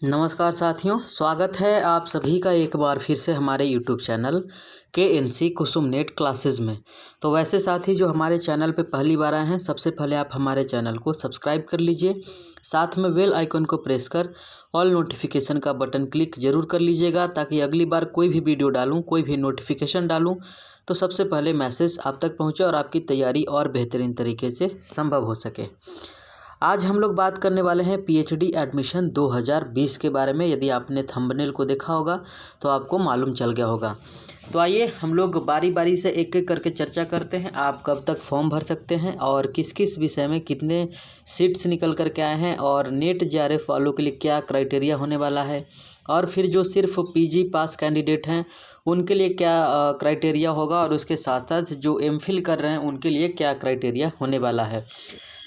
नमस्कार साथियों, स्वागत है आप सभी का एक बार फिर से हमारे यूट्यूब चैनल KNC कुसुम नेट क्लासेस में। तो वैसे साथी जो हमारे चैनल पे पहली बार आए हैं, सबसे पहले आप हमारे चैनल को सब्सक्राइब कर लीजिए। साथ में बेल आइकन को प्रेस कर ऑल नोटिफिकेशन का बटन क्लिक ज़रूर कर लीजिएगा, ताकि अगली बार कोई भी वीडियो डालूँ, कोई भी नोटिफिकेशन डालूँ तो सबसे पहले मैसेज आप तक पहुँचे और आपकी तैयारी और बेहतरीन तरीके से संभव हो सके। आज हम लोग बात करने वाले हैं PhD एडमिशन 2020 के बारे में। यदि आपने थंबनेल को देखा होगा तो आपको मालूम चल गया होगा। तो आइए हम लोग बारी बारी से एक एक करके चर्चा करते हैं। आप कब तक फॉर्म भर सकते हैं और किस किस विषय में कितने सीट्स निकल कर के आए हैं, और नेट JRF वालों के लिए क्या क्राइटेरिया होने वाला है, और फिर जो सिर्फ PG पास कैंडिडेट हैं उनके लिए क्या क्राइटेरिया होगा, और उसके साथ साथ जो MPhil कर रहे हैं उनके लिए क्या क्राइटेरिया होने वाला है,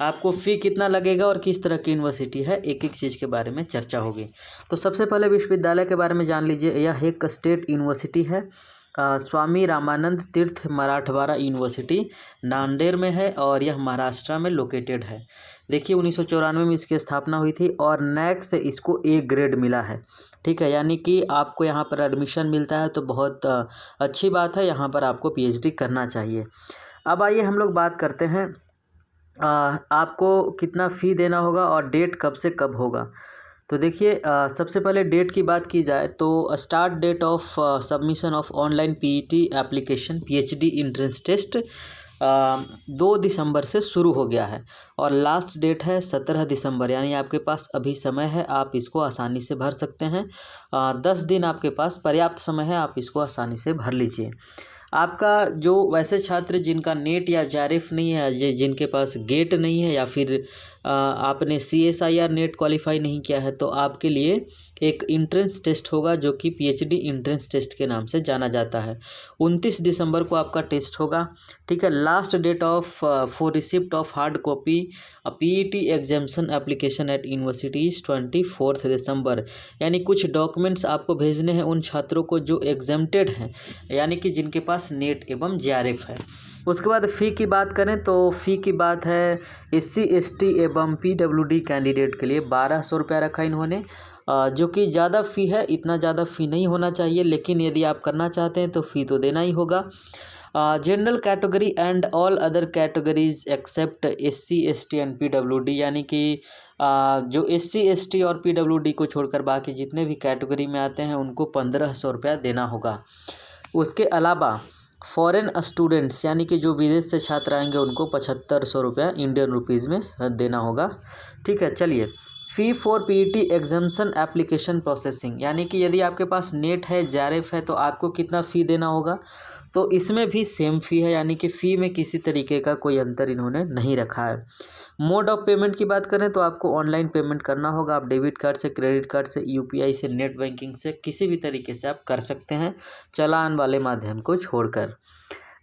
आपको फ़ी कितना लगेगा और किस तरह की यूनिवर्सिटी है, एक एक चीज़ के बारे में चर्चा होगी। तो सबसे पहले विश्वविद्यालय के बारे में जान लीजिए। यह एक स्टेट यूनिवर्सिटी है। स्वामी रामानंद तीर्थ मराठवाड़ा यूनिवर्सिटी नांदेड़ में है और यह महाराष्ट्र में लोकेटेड है। देखिए 1994 में इसकी स्थापना हुई थी और NAC से इसको A ग्रेड मिला है। ठीक है, यानी कि आपको यहाँ पर एडमिशन मिलता है तो बहुत अच्छी बात है, यहाँ पर आपको PhD करना चाहिए। अब आइए हम लोग बात करते हैं आपको कितना फ़ी देना होगा और डेट कब से कब होगा। तो देखिए सबसे पहले डेट की बात की जाए तो start date of submission of online PET application PhD entrance test 2 दिसंबर से शुरू हो गया है और लास्ट डेट है 17 दिसंबर। यानी आपके पास अभी समय है, आप इसको आसानी से भर सकते हैं। 10 दिन आपके पास पर्याप्त समय है, आप इसको आसानी से भर लीजिए। आपका जो वैसे छात्र जिनका नेट या JRF नहीं है, जिनके पास गेट नहीं है, या फिर आपने CSIR नेट क्वालिफाई नहीं किया है, तो आपके लिए एक इंट्रेंस टेस्ट होगा जो कि PhD इंट्रेंस टेस्ट के नाम से जाना जाता है। 29 दिसंबर को आपका टेस्ट होगा। ठीक है, last date of for receipt of hard copy PET examination application at universities 24 दिसंबर। यानी कुछ डॉक्यूमेंट्स आपको भेजने हैं उन छात्रों को जो एग्जेम्प्टेड हैं, यानी कि जिनके पास नेट एवं JRF है। उसके बाद फ़ी की बात करें तो फ़ी की बात है SC ST एवं PWD कैंडिडेट के लिए 1200 रुपया रखा इन्होंने, जो कि ज़्यादा फ़ी है। इतना ज़्यादा फ़ी नहीं होना चाहिए, लेकिन यदि आप करना चाहते हैं तो फ़ी तो देना ही होगा। General category and all other categories except SC ST and PWD, यानी कि जो SC ST और PWD को छोड़कर बाकी जितने भी कैटेगरी में आते हैं उनको 1500 रुपया देना होगा। उसके अलावा फॉरेन स्टूडेंट्स, यानी कि जो विदेश से छात्र आएंगे उनको 7500 रुपया इंडियन रुपीज़ में देना होगा। ठीक है, चलिए फ़ी for PET examination application processing, यानी कि यदि आपके पास नेट है JRF है तो आपको कितना फ़ी देना होगा। तो इसमें भी सेम फ़ी है, यानी कि फ़ी में किसी तरीके का कोई अंतर इन्होंने नहीं रखा है। मोड ऑफ पेमेंट की बात करें तो आपको ऑनलाइन पेमेंट करना होगा। आप डेबिट कार्ड से, क्रेडिट कार्ड से, UPI से, नेट बैंकिंग से, किसी भी तरीके से आप कर सकते हैं, चालान वाले माध्यम को छोड़कर।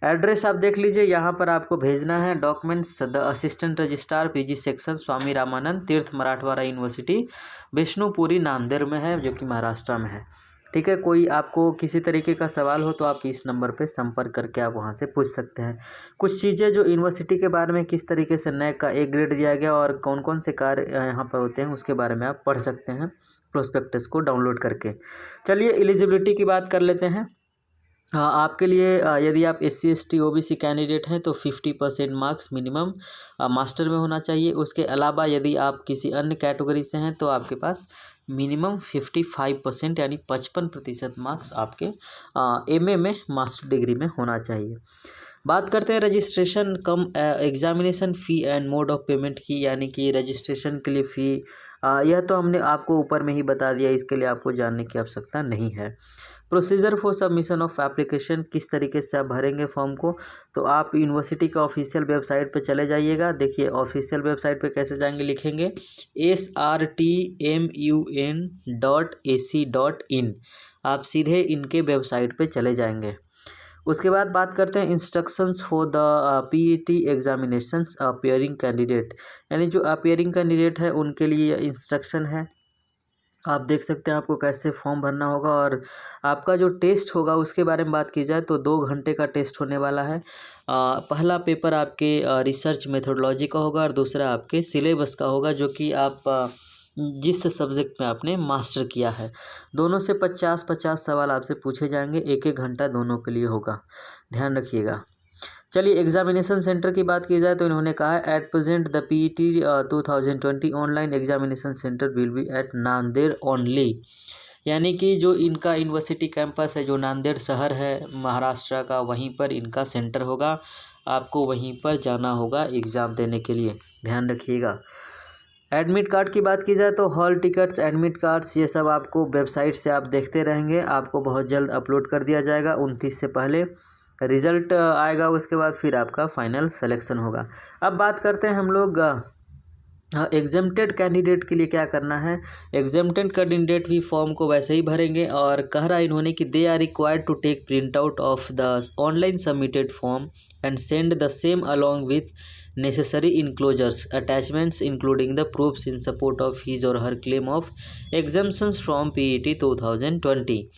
एड्रेस आप देख लीजिए, यहाँ पर आपको भेजना है documents the assistant registrar PG section Swami Ramanand Tirth Marathwada university Vishnupuri Nanded में है, जो कि महाराष्ट्र में है। ठीक है, कोई आपको किसी तरीके का सवाल हो तो आप इस नंबर पे संपर्क करके आप वहाँ से पूछ सकते हैं। कुछ चीज़ें जो यूनिवर्सिटी के बारे में, किस तरीके से NAC का A ग्रेड दिया गया और कौन कौन से कार्य यहाँ पर होते हैं, उसके बारे में आप पढ़ सकते हैं प्रोस्पेक्टस को डाउनलोड करके। चलिए एलिजिबिलिटी की बात कर लेते हैं। आपके लिए यदि आप SC ST OBC कैंडिडेट हैं तो 50% मार्क्स मिनिमम मास्टर में होना चाहिए। उसके अलावा यदि आप किसी अन्य कैटेगरी से हैं तो आपके पास मिनिमम 55% यानी 55% मार्क्स आपके MA में मास्टर डिग्री में होना चाहिए। बात करते हैं registration come examination fee and mode of payment की, यानी कि रजिस्ट्रेशन के लिए फ़ी यह तो हमने आपको ऊपर में ही बता दिया, इसके लिए आपको जानने की आवश्यकता नहीं है। Procedure for submission of application, किस तरीके से आप भरेंगे फॉर्म को, तो आप यूनिवर्सिटी का ऑफिशियल वेबसाइट पे चले जाइएगा। देखिए ऑफिशियल वेबसाइट पे कैसे जाएंगे, लिखेंगे srtmun.ac.in, आप सीधे इनके वेबसाइट पे चले जाएंगे। उसके बाद बात करते हैं instructions for the PET examinations appearing candidate, यानी जो अपियरिंग कैंडिडेट है उनके लिए इंस्ट्रक्शन है। आप देख सकते हैं आपको कैसे फॉर्म भरना होगा, और आपका जो टेस्ट होगा उसके बारे में बात की जाए तो 2 घंटे का टेस्ट होने वाला है। पहला पेपर आपके रिसर्च मेथोडोलॉजी का होगा और दूसरा आपके सिलेबस का होगा, जो कि आप जिस सब्जेक्ट में आपने मास्टर किया है। दोनों से 50-50 सवाल आपसे पूछे जाएंगे, 1-1 घंटा दोनों के लिए होगा, ध्यान रखिएगा। चलिए एग्जामिनेशन सेंटर की बात की जाए तो इन्होंने कहा है at present the PET 2020 online examination centre will be at Nanded only. यानी कि जो इनका यूनिवर्सिटी कैंपस है जो नांदेड़ शहर है महाराष्ट्र का, वहीं पर इनका सेंटर होगा। आपको वहीं पर जाना होगा एग्ज़ाम देने के लिए, ध्यान रखिएगा। एडमिट कार्ड की बात की जाए तो हॉल टिकट्स, एडमिट कार्ड्स, ये सब आपको वेबसाइट से आप देखते रहेंगे, आपको बहुत जल्द अपलोड कर दिया जाएगा। 29 से पहले रिज़ल्ट आएगा, उसके बाद फिर आपका फाइनल सिलेक्शन होगा। अब बात करते हैं हम लोग एग्जेम्प्टेड कैंडिडेट के लिए क्या करना है। एग्जेम्प्टेड कैंडिडेट भी फॉर्म को वैसे ही भरेंगे और कह रहा है इन्होंने कि they are required to take print out of the online submitted form and send the same along with necessary enclosures attachments including the proofs in support of his or her claim of exemptions from PET 2020।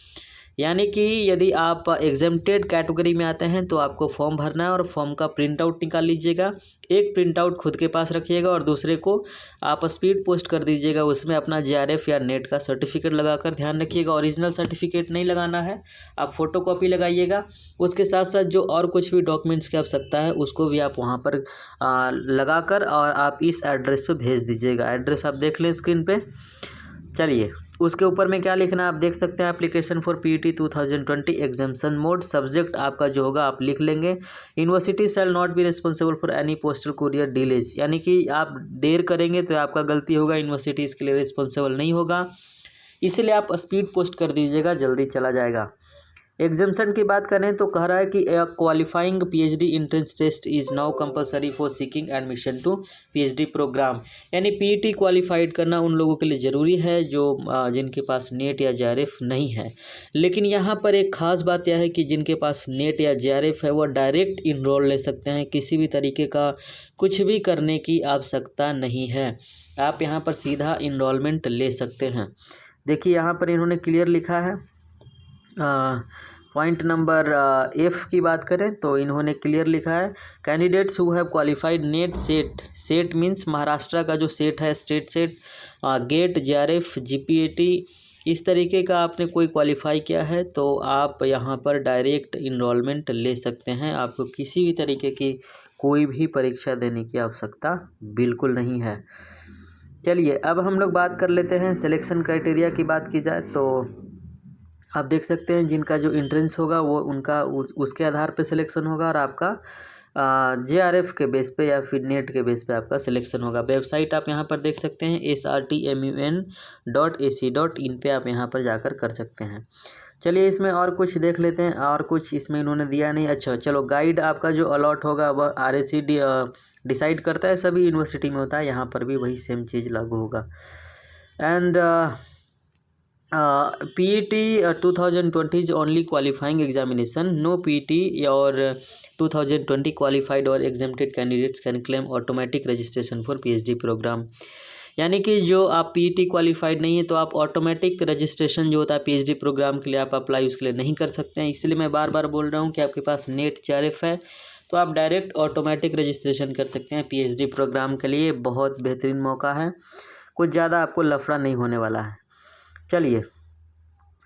यानी कि यदि आप exempted category में आते हैं तो आपको form भरना है और फॉर्म का प्रिंट आउट निकाल लीजिएगा। एक प्रिंट आउट खुद के पास रखिएगा और दूसरे को आप स्पीड पोस्ट कर दीजिएगा, उसमें अपना JRF या नेट का सर्टिफिकेट लगाकर। ध्यान रखिएगा ओरिजिनल सर्टिफिकेट नहीं लगाना है, आप फोटोकॉपी लगाइएगा। उसके साथ साथ जो और कुछ भी डॉक्यूमेंट्स की आवश्यकता है उसको भी आप वहाँ पर लगाकर और आप इस एड्रेस पे भेज दीजिएगा। एड्रेस आप देख लें स्क्रीन पे। चलिए उसके ऊपर में क्या लिखना है आप देख सकते हैं, application for PET 2020 examination mode. Subject आपका जो होगा आप लिख लेंगे। University shall not be responsible for any postal courier delays, यानी कि आप देर करेंगे तो आपका गलती होगा, यूनिवर्सिटी इसके लिए रिस्पॉन्सिबल नहीं होगा, इसलिए आप स्पीड पोस्ट कर दीजिएगा, जल्दी चला जाएगा। एग्जामिनेशन की बात करें तो कह रहा है कि qualifying PhD entrance test is now compulsory for seeking admission to PhD programme. यानी PET क्वालिफाइड करना उन लोगों के लिए ज़रूरी है जो जिनके पास नेट या JRF नहीं है। लेकिन यहाँ पर एक ख़ास बात यह है कि जिनके पास नेट या JRF है वो डायरेक्ट इनरोल ले सकते हैं, किसी भी तरीके का कुछ भी करने की आवश्यकता नहीं है, आप यहाँ पर सीधा इनरोलमेंट ले सकते हैं। देखिए यहाँ पर इन्होंने क्लियर लिखा है। पॉइंट नंबर F की बात करें तो इन्होंने क्लियर लिखा है candidates who have qualified NET SET means Maharashtra का जो सेट है state SET, GATE, JRF, GPAT, इस तरीके का आपने कोई क्वालिफाई किया है तो आप यहाँ पर डायरेक्ट इनरोलमेंट ले सकते हैं। आपको किसी भी तरीके की कोई भी परीक्षा देने की आवश्यकता बिल्कुल नहीं है। चलिए अब हम लोग बात कर लेते हैं सिलेक्शन क्राइटेरिया की। बात की जाए तो आप देख सकते हैं जिनका जो एंट्रेंस होगा वो उनका उसके आधार पे सिलेक्शन होगा और आपका JRF के बेस पे या फिर नेट के बेस पे आपका सिलेक्शन होगा। वेबसाइट आप यहाँ पर देख सकते हैं srtmun.ac.in पे आप यहाँ पर जाकर कर सकते हैं। चलिए इसमें और कुछ देख लेते हैं, और कुछ इसमें इन्होंने दिया नहीं। अच्छा चलो, गाइड आपका जो अलॉट होगा वह RAC डिसाइड करता है, सभी यूनिवर्सिटी में होता है, यहाँ पर भी वही सेम चीज़ लागू होगा। And PET 2020 is only qualifying examination. No PET or 2020 qualified or exempted candidates can claim automatic registration for PhD program। यानी कि जो आप PET क्वालिफाइड नहीं है तो आप ऑटोमेटिक रजिस्ट्रेशन जो होता है PhD प्रोग्राम के लिए आप अप्लाई उसके लिए नहीं कर सकते हैं। इसलिए मैं बार बार बोल रहा हूँ कि आपके पास नेट JRF है तो आप डायरेक्ट ऑटोमेटिक रजिस्ट्रेशन कर सकते हैं PhD प्रोग्राम के लिए। बहुत बेहतरीन मौका है, कुछ ज़्यादा आपको लफड़ा नहीं होने वाला है। चलिए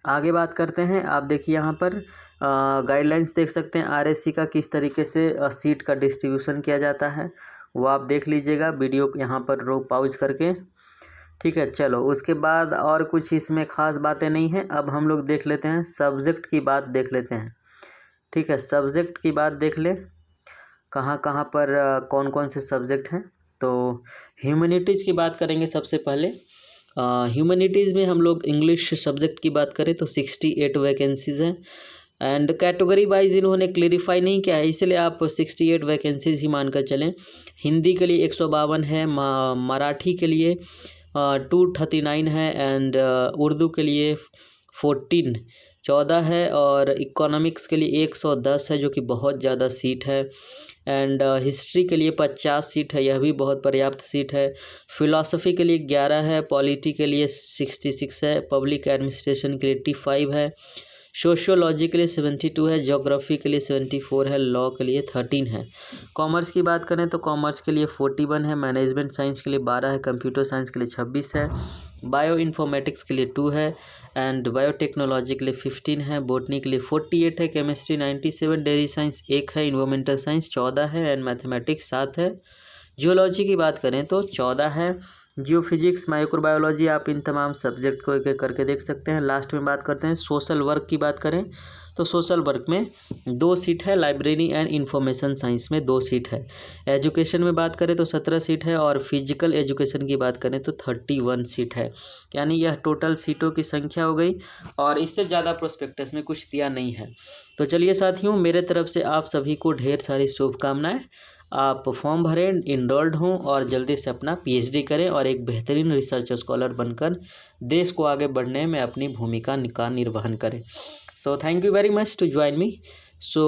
आगे बात करते हैं। आप देखिए यहाँ पर गाइडलाइंस देख सकते हैं RAC का किस तरीके से सीट का डिस्ट्रीब्यूशन किया जाता है, वो आप देख लीजिएगा वीडियो यहाँ पर रोक पॉज करके। ठीक है, चलो उसके बाद और कुछ इसमें ख़ास बातें नहीं हैं। अब हम लोग देख लेते हैं सब्जेक्ट की बात देख लेते हैं। ठीक है, सब्जेक्ट की बात देख लें कहाँ कहाँ पर कौन कौन से सब्जेक्ट हैं। तो ह्यूमैनिटीज़ की बात करेंगे सबसे पहले। ह्यूमैनिटीज़ में हम लोग इंग्लिश सब्जेक्ट की बात करें तो 68 वैकेंसीज़ हैं एंड कैटेगरी वाइज इन्होंने क्लेरिफाई नहीं किया है, इसलिए आप 68 वैकेंसीज़ ही मानकर चलें। हिंदी के लिए 152 है, मराठी के लिए 239 है एंड उर्दू के लिए 14 है और इकोनॉमिक्स के लिए 110 है जो कि बहुत ज़्यादा सीट है एंड हिस्ट्री के लिए 50 सीट है, यह भी बहुत पर्याप्त सीट है। फ़िलासफ़ी के लिए 11 है, पॉलिटी के लिए 66 है, पब्लिक एडमिनिस्ट्रेशन के लिए 85 है, सोशियोलॉजी के लिए 72 है, ज्योग्राफी के लिए 74 है, लॉ के लिए 13 है। कॉमर्स की बात करें तो कॉमर्स के लिए 41 है, मैनेजमेंट साइंस के लिए 12 है, कंप्यूटर साइंस के लिए 26 है, बायो इन्फॉर्मेटिक्स के लिए 2 है एंड बायोटेक्नोलॉजी के लिए 15 है, बॉटनी के लिए 48 है, केमिस्ट्री 97, डेयरी साइंस 1 है, इन्वायरमेंटल साइंस 14 है एंड मैथमेटिक्स 7 है। जियोलॉजी की बात करें तो 14 है, जियोफिजिक्स, माइक्रोबायोलॉजी, आप इन तमाम सब्जेक्ट को एक एक करके देख सकते हैं। लास्ट में बात करते हैं सोशल वर्क की बात करें तो सोशल वर्क में 2 सीट है, लाइब्रेरी एंड इंफॉर्मेशन साइंस में 2 सीट है। एजुकेशन में बात करें तो 17 सीट है और फिजिकल एजुकेशन की बात करें तो 31 सीट है। यानी यह टोटल सीटों की संख्या हो गई और इससे ज़्यादा प्रोस्पेक्टस में कुछ दिया नहीं है। तो चलिए साथियों, मेरे तरफ से आप सभी को ढेर सारी शुभकामनाएं। आप फॉर्म भरें, इनरोल्ड हों और जल्दी से अपना पीएचडी करें और एक बेहतरीन रिसर्च स्कॉलर बनकर देश को आगे बढ़ने में अपनी भूमिका का निर्वहन करें। So thank you very much to join me. So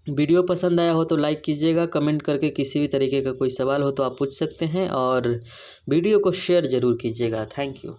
video पसंद आया हो तो लाइक कीजिएगा, कमेंट करके किसी भी तरीके का कोई सवाल हो तो आप पूछ सकते हैं और वीडियो को शेयर ज़रूर कीजिएगा। Thank you.